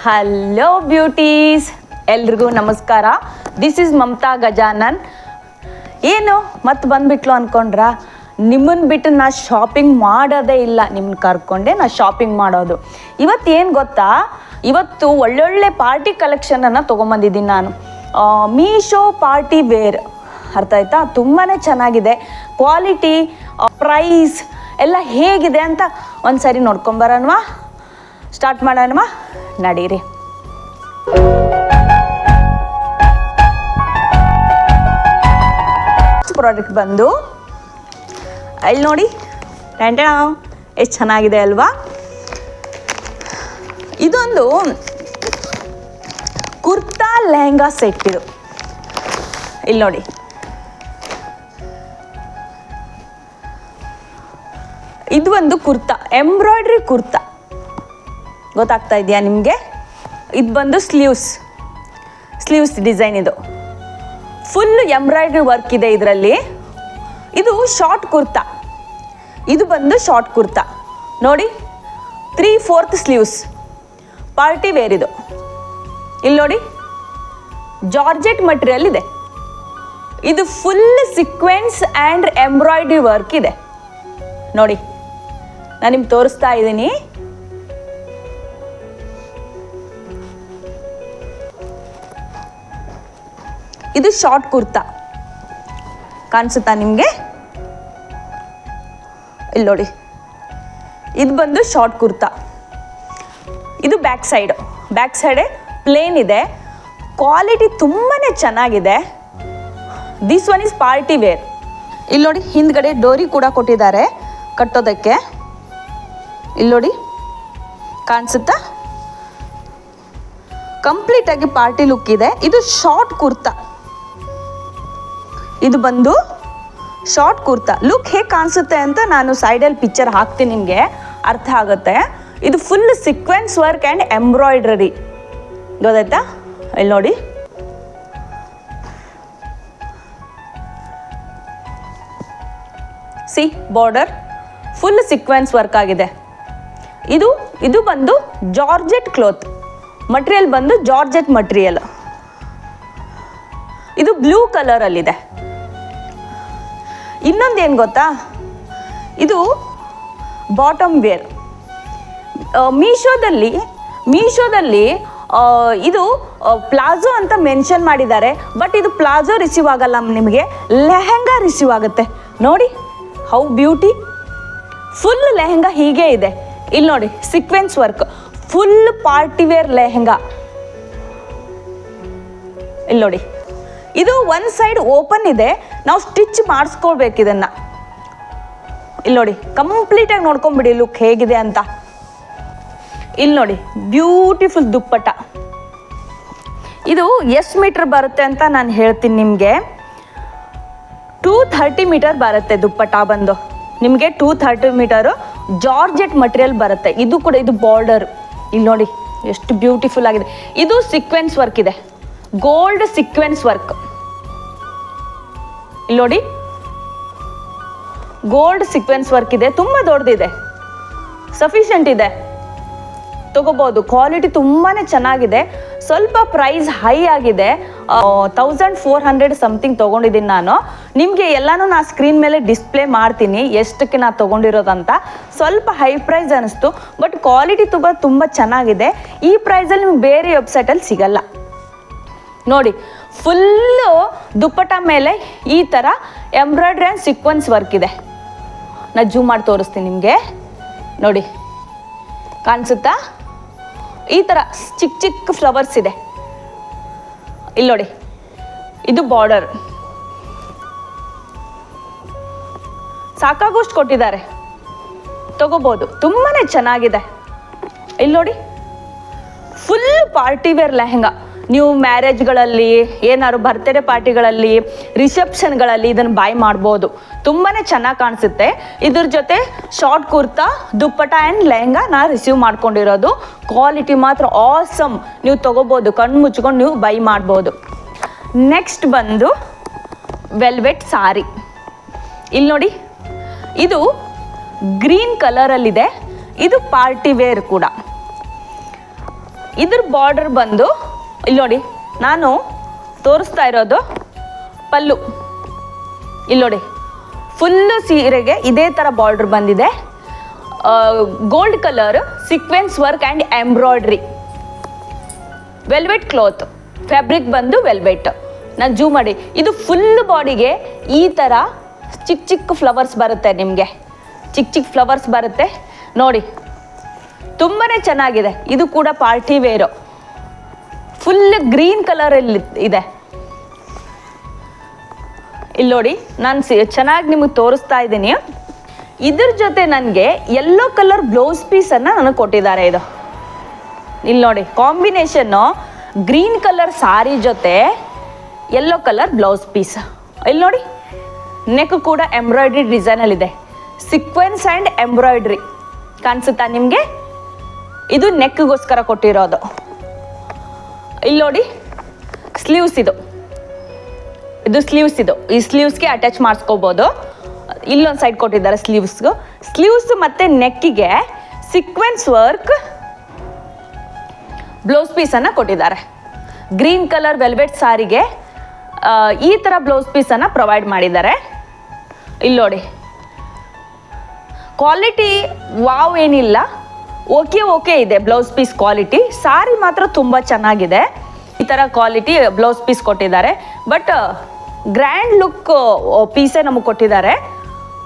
Hello beauties, ಎಲ್ರಿಗೂ ನಮಸ್ಕಾರ. This is Mamata Gajanan. ಏನು ಮತ್ತೆ ಬಂದುಬಿಟ್ಲು ಅಂದ್ಕೊಂಡ್ರಾ? ನಿಮ್ಮನ್ನು ಬಿಟ್ಟು ನಾ ಶಾಪಿಂಗ್ ಮಾಡೋದೇ ಇಲ್ಲ, ನಿಮ್ಮನ್ನ ಕರ್ಕೊಂಡೆ ನಾ ಶಾಪಿಂಗ್ ಮಾಡೋದು. ಇವತ್ತು ಏನು ಗೊತ್ತಾ, ಇವತ್ತು ಒಳ್ಳೊಳ್ಳೆ ಪಾರ್ಟಿ ಕಲೆಕ್ಷನನ್ನು ತೊಗೊಂಬಂದಿದ್ದೀನಿ ನಾನು. ಮೀಶೋ ಪಾರ್ಟಿ ವೇರ್, ಅರ್ಥ ಆಯ್ತಾ? ತುಂಬಾ ಚೆನ್ನಾಗಿದೆ. ಕ್ವಾಲಿಟಿ, ಪ್ರೈಸ್ ಎಲ್ಲ ಹೇಗಿದೆ ಅಂತ ಒಂದು ಸರಿ ನೋಡ್ಕೊಂಬರೋಣವಾ? ಸ್ಟಾರ್ಟ್ ಮಾಡೋಣವಾ? ನಡೀರಿ. ಪ್ರಾಡಕ್ಟ್ ಬಂದು ಅಲ್ಲಿ ನೋಡಿ, ಎಷ್ಟು ಚೆನ್ನಾಗಿದೆ ಅಲ್ವಾ? ಇದೊಂದು ಕುರ್ತಾ ಲೆಹಂಗಾ ಸೆಟ್. ಇಲ್ಲಿ ನೋಡಿ, ಇದು ಒಂದು ಕುರ್ತಾ, ಎಂಬ್ರಾಯ್ಡ್ರಿ ಕುರ್ತಾ. ಗೊತ್ತಾಗ್ತಾ ಇದೆಯಾ ನಿಮಗೆ? ಇದು ಬಂದು ಸ್ಲೀವ್ಸ್ ಡಿಸೈನ್. ಇದು ಫುಲ್ ಎಂಬ್ರಾಯ್ಡ್ರಿ ವರ್ಕ್ ಇದೆ ಇದರಲ್ಲಿ. ಇದು ಶಾರ್ಟ್ ಕುರ್ತಾ. ಇದು ಬಂದು ಶಾರ್ಟ್ ಕುರ್ತಾ ನೋಡಿ, 3/4 ಸ್ಲೀವ್ಸ್, ಪಾರ್ಟಿ ವೇರ್. ಇಲ್ಲಿ ನೋಡಿ, ಜಾರ್ಜೆಟ್ ಮಟೀರಿಯಲ್ ಇದೆ. ಇದು full sequence and embroidery work ಇದೆ ನೋಡಿ. ನಾನು ನಿಮ್ಗೆ ತೋರಿಸ್ತಾ ಇದ್ದೀನಿ. ಇದು ಶಾರ್ಟ್ ಕುರ್ತಾ, ಕಾಣಿಸುತ್ತಾ ನಿಮಗೆ? ಇಲ್ಲಿ ನೋಡಿ, ಇದು ಬಂದು ಶಾರ್ಟ್ ಕುರ್ತಾ. ಇದು ಬ್ಯಾಕ್ ಸೈಡೆ ಪ್ಲೇನ್ ಇದೆ. ಕ್ವಾಲಿಟಿ ತುಂಬಾ ಚೆನ್ನಾಗಿದೆ. This one is party wear. ಇಲ್ಲಿ ನೋಡಿ, ಹಿಂದ್ಗಡೆ ಡೋರಿ ಕೂಡ ಕೊಟ್ಟಿದ್ದಾರೆ ಕಟ್ಟೋದಕ್ಕೆ. ಇಲ್ಲಿ ನೋಡಿ, ಕಾಣಿಸುತ್ತಾ? ಕಂಪ್ಲೀಟಾಗಿ ಪಾರ್ಟಿ ಲುಕ್ ಇದೆ. ಇದು ಶಾರ್ಟ್ ಕುರ್ತಾ. ಇದು ಬಂದು ಶಾರ್ಟ್ ಕುರ್ತಾ. ಲುಕ್ ಹೇಗೆ ಕಾಣಿಸುತ್ತೆ ಅಂತ ನಾನು ಸೈಡಲ್ಲಿ ಪಿಕ್ಚರ್ ಹಾಕ್ತೀನಿ, ನಿಮಗೆ ಅರ್ಥ ಆಗುತ್ತೆ. ಇದು full sequence work and embroidery, ಗೊತ್ತಾಯ್ತಾ? ಇಲ್ಲಿ ನೋಡಿ, C border full sequence work ಆಗಿದೆ. ಇದು ಬಂದು ಜಾರ್ಜೆಟ್ ಕ್ಲಾತ್ ಮಟೀರಿಯಲ್, ಬಂದು ಜಾರ್ಜೆಟ್ ಮಟೀರಿಯಲ್. ಇದು ಬ್ಲೂ ಕಲರಲ್ಲಿದೆ. ಇನ್ನೊಂದು ಏನು ಗೊತ್ತಾ, ಇದು ಬಾಟಮ್ ವೇರ್. ಮೀಶೋದಲ್ಲಿ ಇದು ಪ್ಲಾಜೋ ಅಂತ ಮೆನ್ಷನ್ ಮಾಡಿದ್ದಾರೆ. ಬಟ್ ಇದು ಪ್ಲಾಜೋ ರಿಸೀವ್ ಆಗಲ್ಲ ನಿಮಗೆ, ಲೆಹಂಗಾ ರಿಸೀವ್ ಆಗುತ್ತೆ. ನೋಡಿ ಹೌ ಬ್ಯೂಟಿ. ಫುಲ್ ಲೆಹಂಗಾ ಹೀಗೆ ಇದೆ. ಇಲ್ಲಿ ನೋಡಿ, sequence work, full party wear lehenga. ಇಲ್ಲಿ ನೋಡಿ, ಇದು ಒಂದು ಸೈಡ್ ಓಪನ್ ಇದೆ. ನಾವು ಸ್ಟಿಚ್ ಮಾಡಿಸ್ಕೊಳ್ಬೇಕು ಇದನ್ನು. ಇಲ್ಲಿ ನೋಡಿ, ಕಂಪ್ಲೀಟಾಗಿ ನೋಡ್ಕೊಂಬಿಡಿ ಲುಕ್ ಹೇಗಿದೆ ಅಂತ. ಇಲ್ಲಿ ನೋಡಿ, ಬ್ಯೂಟಿಫುಲ್ ದುಪ್ಪಟ್ಟ. ಇದು ಎಷ್ಟು ಮೀಟರ್ ಬರುತ್ತೆ ಅಂತ ನಾನು ಹೇಳ್ತೀನಿ ನಿಮಗೆ. 230 ಮೀಟರ್ ಬರುತ್ತೆ ದುಪ್ಪಟ್ಟ ಬಂದು ನಿಮಗೆ. 230 ಮೀಟರು ಜಾರ್ಜೆಟ್ ಮಟೀರಿಯಲ್ ಬರುತ್ತೆ. ಇದು ಕೂಡ, ಇದು ಬಾರ್ಡರ್. ಇಲ್ಲಿ ನೋಡಿ ಎಷ್ಟು ಬ್ಯೂಟಿಫುಲ್ ಆಗಿದೆ. ಇದು ಸೀಕ್ವೆನ್ಸ್ ವರ್ಕ್ ಇದೆ, ಗೋಲ್ಡ್ ಸೀಕ್ವೆನ್ಸ್ ವರ್ಕ್. ಇಲ್ಲಿ ನೋಡಿ, ಗೋಲ್ಡ್ ಸೀಕ್ವೆನ್ಸ್ ವರ್ಕ್ ಇದೆ. ತುಂಬ ದೊಡ್ಡದಿದೆ, ಸಫಿಷಿಯೆಂಟ್ ಇದೆ, ತಗೋಬೋದು. ಕ್ವಾಲಿಟಿ ತುಂಬಾ ಚೆನ್ನಾಗಿದೆ. ಸ್ವಲ್ಪ ಪ್ರೈಸ್ ಹೈ ಆಗಿದೆ. 1400 ಸಮಥಿಂಗ್ ತೊಗೊಂಡಿದ್ದೀನಿ ನಾನು. ನಿಮಗೆ ಎಲ್ಲನೂ ನಾನು ಸ್ಕ್ರೀನ್ ಮೇಲೆ ಡಿಸ್ಪ್ಲೇ ಮಾಡ್ತೀನಿ ಎಷ್ಟಕ್ಕೆ ನಾನು ತೊಗೊಂಡಿರೋದಂತ. ಸ್ವಲ್ಪ ಹೈ ಪ್ರೈಸ್ ಅನ್ನಿಸ್ತು, ಬಟ್ ಕ್ವಾಲಿಟಿ ತುಂಬ ಚೆನ್ನಾಗಿದೆ. ಈ ಪ್ರೈಸಲ್ಲಿ ನಿಮ್ಗೆ ಬೇರೆ ವೆಬ್ಸೈಟಲ್ಲಿ ಸಿಗಲ್ಲ ನೋಡಿ. ಫುಲ್ಲು ದುಪ್ಪಟ್ಟ ಮೇಲೆ ಈ ಥರ ಎಂಬ್ರಾಯ್ಡ್ರಿ ಆ್ಯಂಡ್ ಸೀಕ್ವೆನ್ಸ್ ವರ್ಕ್ ಇದೆ. ನಾನು ಜೂಮ್ ಮಾಡಿ ತೋರಿಸ್ತೀನಿ ನಿಮಗೆ. ನೋಡಿ, ಕಾಣಿಸುತ್ತಾ? ಈ ಥರ ಚಿಕ್ಕ ಫ್ಲವರ್ಸ್ ಇದೆ. ಇಲ್ಲಿ ನೋಡಿ, ಇದು ಬಾರ್ಡರ್. ಸಾಕಾಗೋಷ್ಟು ಕೊಟ್ಟಿದ್ದಾರೆ, ತಗೋಬೋದು. ತುಂಬಾ ಚೆನ್ನಾಗಿದೆ. ಇಲ್ಲಿ ನೋಡಿ, ಫುಲ್ ಪಾರ್ಟಿ ವೇರ್ ಲೆಹಂಗಾ. ನೀವು ಮ್ಯಾರೇಜ್ಗಳಲ್ಲಿ, ಏನಾದ್ರು ಬರ್ತ್ಡೇ ಪಾರ್ಟಿಗಳಲ್ಲಿ, ರಿಸೆಪ್ಷನ್ಗಳಲ್ಲಿ ಇದನ್ನು ಬೈ ಮಾಡ್ಬೋದು. ತುಂಬಾ ಚೆನ್ನಾಗಿ ಕಾಣಿಸುತ್ತೆ. ಇದ್ರ ಜೊತೆ short kurta, dupatta and lehenga ನಾನು ರಿಸೀವ್ ಮಾಡ್ಕೊಂಡಿರೋದು. ಕ್ವಾಲಿಟಿ ಮಾತ್ರ ಆಸಮ್. ನೀವು ತೊಗೋಬೋದು, ಕಣ್ಣು ಮುಚ್ಕೊಂಡು ನೀವು ಬೈ ಮಾಡ್ಬೋದು. ನೆಕ್ಸ್ಟ್ ಬಂದು ವೆಲ್ವೆಟ್ ಸಾರಿ. ಇಲ್ಲಿ ನೋಡಿ, ಇದು ಗ್ರೀನ್ ಕಲರಲ್ಲಿದೆ. ಇದು ಪಾರ್ಟಿ ವೇರ್ ಕೂಡ. ಇದ್ರ ಬಾರ್ಡರ್ ಬಂದು ಇಲ್ಲಿ ನೋಡಿ, ನಾನು ತೋರಿಸ್ತಾ ಇರೋದು ಪಲ್ಲು. ಇಲ್ಲಿ ನೋಡಿ, ಫುಲ್ಲು ಸೀರೆಗೆ ಇದೇ ಥರ ಬಾರ್ಡರ್ ಬಂದಿದೆ. Gold colour sequence work and embroidery, velvet cloth, fabric ಬಂದು ವೆಲ್ವೆಟ್. ನಾನು ಜೂಮ್ ಮಾಡಿ, ಇದು ಫುಲ್ ಬಾಡಿಗೆ ಈ ಥರ ಚಿಕ್ಕ ಚಿಕ್ಕ ಫ್ಲವರ್ಸ್ ಬರುತ್ತೆ, ನಿಮಗೆ ಚಿಕ್ಕ ಚಿಕ್ಕ ಫ್ಲವರ್ಸ್ ಬರುತ್ತೆ ನೋಡಿ, ತುಂಬಾ ಚೆನ್ನಾಗಿದೆ. ಇದು ಕೂಡ ಪಾರ್ಟಿ ವೇರು, ಫುಲ್ ಗ್ರೀನ್ ಕಲರಲ್ಲಿ ಇದೆ. ಇಲ್ಲಿ ನೋಡಿ, ನಾನು ಚೆನ್ನಾಗಿ ನಿಮಗೆ ತೋರಿಸ್ತಾ ಇದ್ದೀನಿ. ಇದ್ರ ಜೊತೆ ನನಗೆ ಯೆಲ್ಲೋ ಕಲರ್ ಬ್ಲೌಸ್ ಪೀಸನ್ನು ನನಗೆ ಕೊಟ್ಟಿದ್ದಾರೆ. ಇದು ಇಲ್ಲಿ ನೋಡಿ, ಕಾಂಬಿನೇಷನ್ನು ಗ್ರೀನ್ ಕಲರ್ ಸಾರಿ ಜೊತೆ ಯೆಲ್ಲೋ ಕಲರ್ ಬ್ಲೌಸ್ ಪೀಸ್. ಇಲ್ಲಿ ನೋಡಿ, ನೆಕ್ ಕೂಡ ಎಂಬ್ರಾಯ್ಡ್ರಿ ಡಿಸೈನಲ್ಲಿದೆ, ಸೀಕ್ವೆನ್ಸ್ ಆ್ಯಂಡ್ ಎಂಬ್ರಾಯ್ಡ್ರಿ ಕಾಣಿಸುತ್ತಾ ನಿಮಗೆ? ಇದು ನೆಕ್ಗೋಸ್ಕರ ಕೊಟ್ಟಿರೋದು. ಇಲ್ಲಿ ನೋಡಿ, ಸ್ಲೀವ್ಸ್ ಇದು ಸ್ಲೀವ್ಸ್. ಈ ಸ್ಲೀವ್ಸ್ಗೆ ಅಟ್ಯಾಚ್ ಮಾಡಿಸ್ಕೋಬೋದು. ಇಲ್ಲೊಂದು ಸೈಡ್ ಕೊಟ್ಟಿದ್ದಾರೆ ಸ್ಲೀವ್ಸ್ ಮತ್ತು ನೆಕ್ಕಿಗೆ ಸೀಕ್ವೆನ್ಸ್ ವರ್ಕ್ ಬ್ಲೌಸ್ ಪೀಸನ್ನು ಕೊಟ್ಟಿದ್ದಾರೆ. ಗ್ರೀನ್ ಕಲರ್ ವೆಲ್ವೆಟ್ ಸಾರಿಗೆ ಈ ಥರ ಬ್ಲೌಸ್ ಪೀಸನ್ನು ಪ್ರೊವೈಡ್ ಮಾಡಿದ್ದಾರೆ. ಇಲ್ಲಿ ನೋಡಿ, ಕ್ವಾಲಿಟಿ ವಾವ್ ಏನಿಲ್ಲ, ಓಕೆ ಇದೆ ಬ್ಲೌಸ್ ಪೀಸ್ ಕ್ವಾಲಿಟಿ. ಸಾರಿ ಮಾತ್ರ ತುಂಬ ಚೆನ್ನಾಗಿದೆ. ಈ ಥರ ಕ್ವಾಲಿಟಿ ಬ್ಲೌಸ್ ಪೀಸ್ ಕೊಟ್ಟಿದ್ದಾರೆ, ಬಟ್ ಗ್ರ್ಯಾಂಡ್ ಲುಕ್ ಪೀಸೇ ನಮಗೆ ಕೊಟ್ಟಿದ್ದಾರೆ.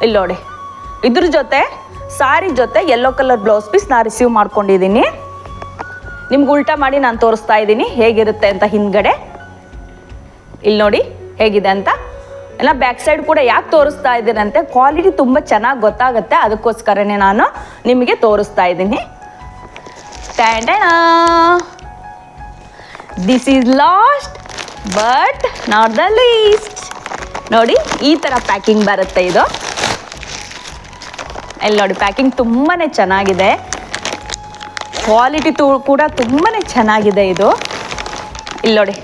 ಇಲ್ಲಿ ನೋಡಿ, ಇದ್ರ ಜೊತೆ ಸಾರಿ ಜೊತೆ ಯೆಲ್ಲೋ ಕಲರ್ ಬ್ಲೌಸ್ ಪೀಸ್ ನಾನು ರಿಸೀವ್ ಮಾಡ್ಕೊಂಡಿದ್ದೀನಿ. ನಿಮ್ಗೆ ಉಲ್ಟಾ ಮಾಡಿ ನಾನು ತೋರಿಸ್ತಾ ಇದ್ದೀನಿ ಹೇಗಿರುತ್ತೆ ಅಂತ ಹಿಂದ್ಗಡೆ. ಇಲ್ಲಿ ನೋಡಿ ಹೇಗಿದೆ ಅಂತ. ಎಲ್ಲ ಬ್ಯಾಕ್ ಸೈಡ್ ಕೂಡ ಯಾಕೆ ತೋರಿಸ್ತಾ ಇದ್ದೀನಂತೆ, ಕ್ವಾಲಿಟಿ ತುಂಬ ಚೆನ್ನಾಗಿ ಗೊತ್ತಾಗುತ್ತೆ, ಅದಕ್ಕೋಸ್ಕರನೇ ನಾನು ನಿಮಗೆ ತೋರಿಸ್ತಾ ಇದ್ದೀನಿ. This is last but not the least. ನೋಡಿ, ಈ ಥರ ಪ್ಯಾಕಿಂಗ್ ಬರುತ್ತೆ ಇದು. ಇಲ್ಲಿ ನೋಡಿ, ಪ್ಯಾಕಿಂಗ್ ತುಂಬಾ ಚೆನ್ನಾಗಿದೆ, ಕ್ವಾಲಿಟಿ ಕೂಡ ತುಂಬಾ ಚೆನ್ನಾಗಿದೆ ಇದು. ಇಲ್ಲಿ ನೋಡಿ,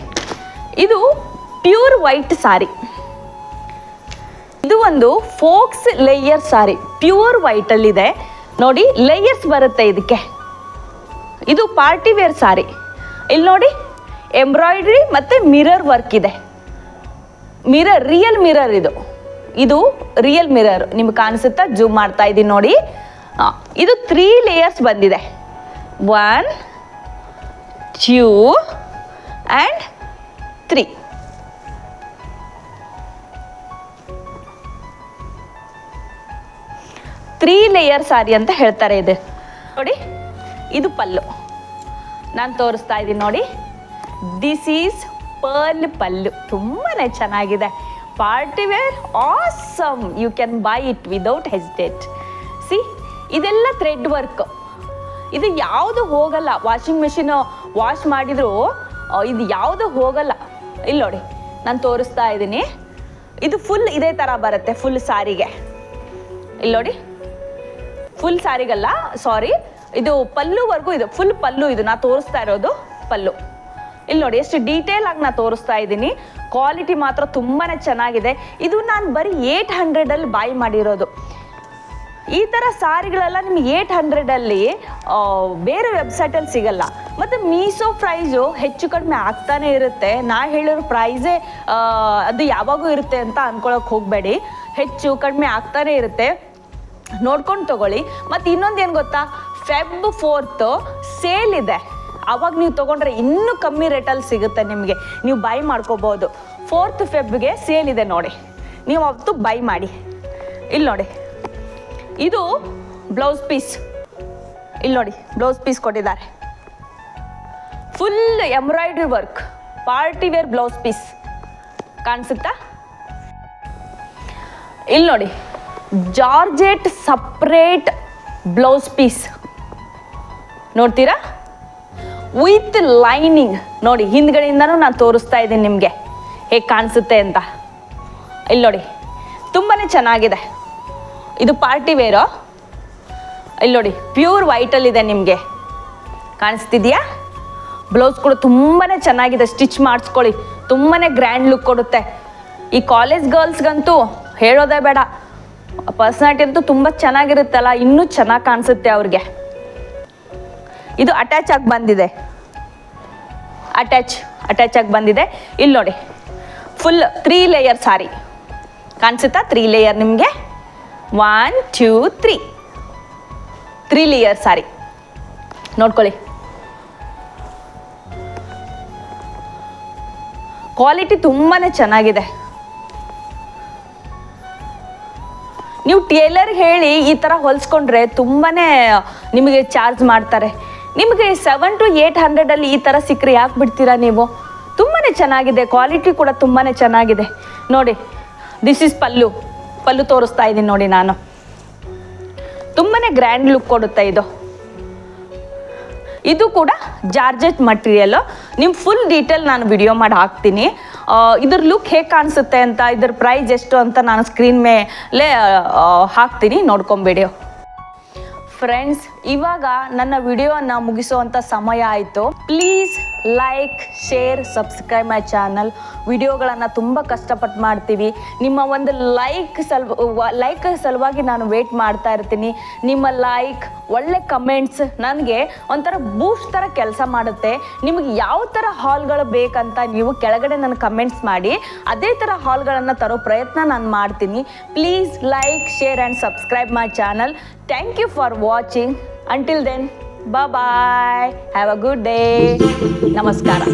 ಇದು ಪ್ಯೂರ್ ವೈಟ್ ಸಾರಿ. ಇದು ಒಂದು ಫೋಕ್ಸ್ ಲೇಯರ್ ಸಾರಿ, ಪ್ಯೂರ್ ವೈಟಲ್ಲಿದೆ ನೋಡಿ, ಲೇಯರ್ಸ್ ಬರುತ್ತೆ ಇದಕ್ಕೆ. ಇದು ಪಾರ್ಟಿ ವೇರ್ ಸಾರಿ. ಇಲ್ಲಿ ನೋಡಿ, ಎಂಬ್ರಾಯ್ಡ್ರಿ ಮತ್ತು ಮಿರರ್ ವರ್ಕ್ ಇದೆ. ರಿಯಲ್ ಮಿರರ್ ಇದು ರಿಯಲ್ ಮಿರರ್ ನಿಮ್ಗೆ ಕಾಣಿಸುತ್ತಾ? ಜೂಮ್ ಮಾಡ್ತಾ ಇದ್ದೀನಿ ನೋಡಿ. ಇದು 3 ಲೇಯರ್ಸ್ ಬಂದಿದೆ, 1 2 ಆ್ಯಂಡ್ 3. ತ್ರೀ ಲೇಯರ್ ಸಾರಿ ಅಂತ ಹೇಳ್ತಾರೆ ಇದು ನೋಡಿ. ಇದು ಪಲ್ಲು ನಾನು ತೋರಿಸ್ತಾ ಇದ್ದೀನಿ ನೋಡಿ. ದಿಸ್ ಈಸ್ ಪರ್ಲ್ ಪಲ್ಲು, ತುಂಬಾ ಚೆನ್ನಾಗಿದೆ. Party wear awesome, you can buy it without hesitate. See, ಇದೆಲ್ಲ ಥ್ರೆಡ್ ವರ್ಕ್, ಇದು ಯಾವುದು ಹೋಗಲ್ಲ. ವಾಷಿಂಗ್ ಮೆಷಿನ್ ವಾಶ್ ಮಾಡಿದ್ರು ಇದು ಯಾವುದು ಹೋಗಲ್ಲ. ಇಲ್ಲಿ ನೋಡಿ, ನಾನು ತೋರಿಸ್ತಾ ಇದ್ದೀನಿ. ಇದು ಫುಲ್ ಇದೇ ಥರ ಬರುತ್ತೆ ಫುಲ್ ಸಾರಿಗೆ. ಇಲ್ಲಿ ನೋಡಿ, ಫುಲ್ ಸಾರಿಗಲ್ಲ, ಸಾರಿ, ಇದು ಪಲ್ಲುವರೆಗೂ ಇದು ಫುಲ್ ಪಲ್ಲು. ಇದು ನಾ ತೋರಿಸ್ತಾ ಇರೋದು ಪಲ್ಲು. ಇಲ್ಲಿ ನೋಡಿ, ಎಷ್ಟು ಡೀಟೇಲ್ ಆಗಿ ನಾನು ತೋರಿಸ್ತಾ ಇದ್ದೀನಿ. ಕ್ವಾಲಿಟಿ ಮಾತ್ರ ತುಂಬಾ ಚೆನ್ನಾಗಿದೆ. ಇದು ನಾನು ಬರೀ 800 ಬಾಯ್ ಮಾಡಿರೋದು. ಈ ಥರ ಸಾರಿಗಳೆಲ್ಲ ನಿಮ್ಗೆ 800 ಬೇರೆ ವೆಬ್ಸೈಟಲ್ಲಿ ಸಿಗಲ್ಲ. ಮತ್ತು ಮೀಶೋ ಪ್ರೈಸು ಹೆಚ್ಚು ಕಡಿಮೆ ಆಗ್ತಾನೆ ಇರುತ್ತೆ. ನಾ ಹೇಳಿರೋ ಪ್ರೈಸೇ ಅದು ಯಾವಾಗೂ ಇರುತ್ತೆ ಅಂತ ಅಂದ್ಕೊಳಕ್ಕೆ ಹೋಗಬೇಡಿ. ಹೆಚ್ಚು ಕಡಿಮೆ ಆಗ್ತಾನೆ ಇರುತ್ತೆ, ನೋಡ್ಕೊಂಡು ತಗೊಳ್ಳಿ. ಮತ್ತು ಇನ್ನೊಂದು ಏನು ಗೊತ್ತಾ, Feb 4th ಸೇಲ್ ಇದೆ. ಆವಾಗ ನೀವು ತೊಗೊಂಡ್ರೆ ಇನ್ನೂ ಕಮ್ಮಿ ರೇಟಲ್ಲಿ ಸಿಗುತ್ತೆ ನಿಮಗೆ, ನೀವು ಬೈ ಮಾಡ್ಕೋಬೋದು. 4th Febಗೆ ಸೇಲ್ ಇದೆ ನೋಡಿ, ನೀವು ಅವತ್ತು ಬೈ ಮಾಡಿ. ಇಲ್ಲಿ ನೋಡಿ, ಇದು ಬ್ಲೌಸ್ ಪೀಸ್. ಇಲ್ಲಿ ನೋಡಿ, ಬ್ಲೌಸ್ ಪೀಸ್ ಕೊಟ್ಟಿದ್ದಾರೆ, full embroidery work, party wear blouse piece ಕಾಣಿಸುತ್ತಾ? ಇಲ್ಲಿ ನೋಡಿ, ಜಾರ್ಜೆಟ್ ಸಪ್ರೇಟ್ ಬ್ಲೌಸ್ ಪೀಸ್ ನೋಡ್ತೀರಾ, ವಿತ್ ಲೈನಿಂಗ್ ನೋಡಿ. ಹಿಂದ್ಗಡೆಯಿಂದನೂ ನಾನು ತೋರಿಸ್ತಾ ಇದ್ದೀನಿ ನಿಮಗೆ ಹೇಗೆ ಕಾಣಿಸುತ್ತೆ ಅಂತ. ಇಲ್ಲಿ ನೋಡಿ, ತುಂಬಾ ಚೆನ್ನಾಗಿದೆ. ಇದು ಪಾರ್ಟಿ ವೇರು. ಇಲ್ಲಿ ನೋಡಿ, ಪ್ಯೂರ್ ವೈಟಲ್ಲಿದೆ, ನಿಮಗೆ ಕಾಣಿಸ್ತಿದೆಯಾ? ಬ್ಲೌಸ್ ಕೂಡ ತುಂಬಾ ಚೆನ್ನಾಗಿದೆ, ಸ್ಟಿಚ್ ಮಾಡಿಸ್ಕೊಳ್ಳಿ, ತುಂಬಾ ಗ್ರ್ಯಾಂಡ್ ಲುಕ್ ಕೊಡುತ್ತೆ. ಈ ಕಾಲೇಜ್ ಗರ್ಲ್ಸ್ಗಂತೂ ಹೇಳೋದೇ ಬೇಡ, ಪರ್ಸ್ನಾಲಿಟಿ ಅಂತೂ ತುಂಬ ಚೆನ್ನಾಗಿರುತ್ತಲ್ಲ, ಇನ್ನೂ ಚೆನ್ನಾಗಿ ಕಾಣಿಸುತ್ತೆ ಅವ್ರಿಗೆ. ಇದು ಅಟ್ಯಾಚ್ ಆಗಿ ಬಂದಿದೆ ಅಟ್ಯಾಚ್ ಆಗಿ ಬಂದಿದೆ. ಇಲ್ಲಿ ನೋಡಿ ಫುಲ್ 3 ಲೇಯರ್ ಸಾರಿ ಕಾಣಿಸುತ್ತಾ? 3 ಲೇಯರ್ ನಿಮಗೆ 1 2 3 ಲೇಯರ್ ಸಾರಿ ನೋಡ್ಕೊಳ್ಳಿ. ಕ್ವಾಲಿಟಿ ತುಂಬಾ ಚೆನ್ನಾಗಿದೆ. ನೀವು ಟೇಲರ್ ಹೇಳಿ ಈ ಥರ ಹೊಲಿಸ್ಕೊಂಡ್ರೆ ತುಂಬಾ ನಿಮಗೆ ಚಾರ್ಜ್ ಮಾಡ್ತಾರೆ. ನಿಮಗೆ 700 to 800 ಈ ಥರ ಸಿಕ್ಕರೆ ಯಾಕೆ ಬಿಡ್ತೀರಾ ನೀವು? ತುಂಬಾ ಚೆನ್ನಾಗಿದೆ, ಕ್ವಾಲಿಟಿ ಕೂಡ ತುಂಬಾ ಚೆನ್ನಾಗಿದೆ. ನೋಡಿ ದಿಸ್ ಇಸ್ ಪಲ್ಲು ತೋರಿಸ್ತಾ ಇದ್ದೀನಿ ನೋಡಿ ನಾನು. ತುಂಬಾ ಗ್ರ್ಯಾಂಡ್ ಲುಕ್ ಕೊಡುತ್ತೆ ಇದು ಕೂಡ ಜಾರ್ಜೆಟ್ ಮಟೀರಿಯಲ್ಲು. ನಿಮ್ಮ ಫುಲ್ ಡೀಟೇಲ್ ನಾನು ವಿಡಿಯೋ ಮಾಡಿ ಹಾಕ್ತೀನಿ. ಇದ್ರ ಲುಕ್ ಹೇಗೆ ಕಾಣಿಸುತ್ತೆ ಅಂತ, ಇದ್ರ ಪ್ರೈಸ್ ಎಷ್ಟು ಅಂತ ನಾನು ಸ್ಕ್ರೀನ್ ಮೇಲೆ ಹಾಕ್ತೀನಿ, ನೋಡ್ಕೊಂಬೇಡಿ. ಫ್ರೆಂಡ್ಸ್, ಇವಾಗ ನನ್ನ ವಿಡಿಯೋನ ಮುಗಿಸುವಂಥ ಸಮಯ ಆಯಿತು. Please like, share, subscribe my channel. ವಿಡಿಯೋಗಳನ್ನು ತುಂಬ ಕಷ್ಟಪಟ್ಟು ಮಾಡ್ತೀವಿ. ನಿಮ್ಮ ಒಂದು ಲೈಕ್ ಸಲುವಾಗಿ ನಾನು ವೇಟ್ ಮಾಡ್ತಾ ಇರ್ತೀನಿ. ನಿಮ್ಮ ಲೈಕ್, ಒಳ್ಳೆ ಕಮೆಂಟ್ಸ್ ನನಗೆ ಒಂಥರ ಬೂಸ್ಟ್ ಥರ ಕೆಲಸ ಮಾಡುತ್ತೆ. ನಿಮಗೆ ಯಾವ ಥರ ಹಾಲ್ಗಳು ಬೇಕಂತ ನೀವು ಕೆಳಗಡೆ ನನ್ನ ಕಮೆಂಟ್ಸ್ ಮಾಡಿ, ಅದೇ ಥರ ಹಾಲ್ಗಳನ್ನು ತರೋ ಪ್ರಯತ್ನ ನಾನು ಮಾಡ್ತೀನಿ. Please like, share and subscribe my channel. Thank you for watching. Until then, bye-bye. Have a good day. Namaskara.